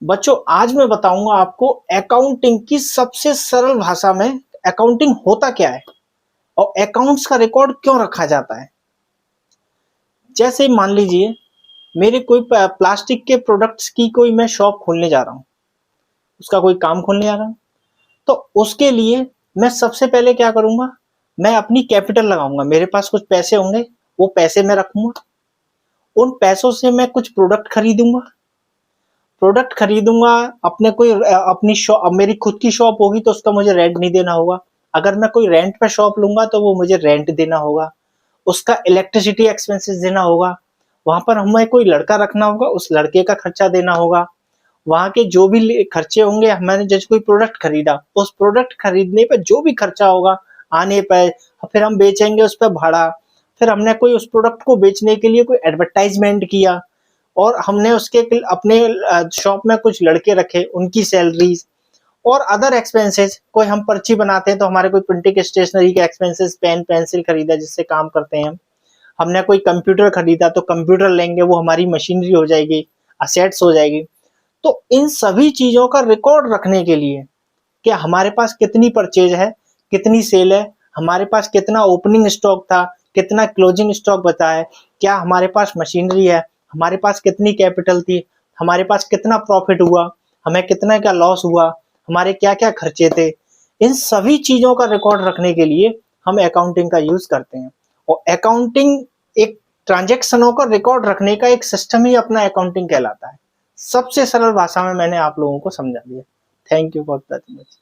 बच्चों आज मैं बताऊंगा आपको अकाउंटिंग की सबसे सरल भाषा में अकाउंटिंग होता क्या है और अकाउंट्स का रिकॉर्ड क्यों रखा जाता है। जैसे मान लीजिए मेरे कोई प्लास्टिक के प्रोडक्ट्स की कोई मैं शॉप खोलने जा रहा हूँ, उसका कोई काम खोलने जा रहा हूँ, तो उसके लिए मैं सबसे पहले क्या करूंगा, मैं अपनी कैपिटल लगाऊंगा। मेरे पास कुछ पैसे होंगे, वो पैसे मैं रखूंगा, उन पैसों से मैं कुछ प्रोडक्ट खरीदूंगा। अपने कोई अपनी शॉप, मेरी खुद की शॉप होगी तो उसका मुझे रेंट नहीं देना होगा। अगर मैं कोई रेंट पे शॉप लूंगा तो वो मुझे रेंट देना होगा, उसका इलेक्ट्रिसिटी एक्सपेंसेस देना होगा, वहां पर हमें कोई लड़का रखना होगा, उस लड़के का खर्चा देना होगा, वहां के जो भी खर्चे होंगे, मैंने जैसे कोई प्रोडक्ट खरीदा, उस प्रोडक्ट खरीदने पर जो भी खर्चा होगा आने पर, फिर हम बेचेंगे उस पर भाड़ा, फिर हमने कोई उस प्रोडक्ट को बेचने के लिए कोई एडवर्टाइजमेंट किया और हमने उसके अपने शॉप में कुछ लड़के रखे, उनकी सैलरीज और अदर एक्सपेंसेस। कोई हम पर्ची बनाते हैं तो हमारे कोई प्रिंटिंग स्टेशनरी के एक्सपेंसेस, पेन पेंसिल खरीदा जिससे काम करते हैं हम, हमने कोई कंप्यूटर खरीदा तो कंप्यूटर लेंगे, वो हमारी मशीनरी हो जाएगी, असेट्स हो जाएगी। तो इन सभी चीजों का रिकॉर्ड रखने के लिए कि हमारे पास कितनी परचेज है, कितनी सेल है, हमारे पास कितना ओपनिंग स्टॉक था, कितना क्लोजिंग स्टॉक बचा है, क्या हमारे पास मशीनरी है, हमारे पास कितनी कैपिटल थी, हमारे पास कितना प्रॉफिट हुआ, हमें कितना का लॉस हुआ, हमारे क्या क्या खर्चे थे, इन सभी चीजों का रिकॉर्ड रखने के लिए हम अकाउंटिंग का यूज करते हैं। और अकाउंटिंग एक ट्रांजेक्शनों का रिकॉर्ड रखने का एक सिस्टम ही अपना अकाउंटिंग कहलाता है। सबसे सरल भाषा में मैंने आप लोगों को समझा दिया। Thank you for that much.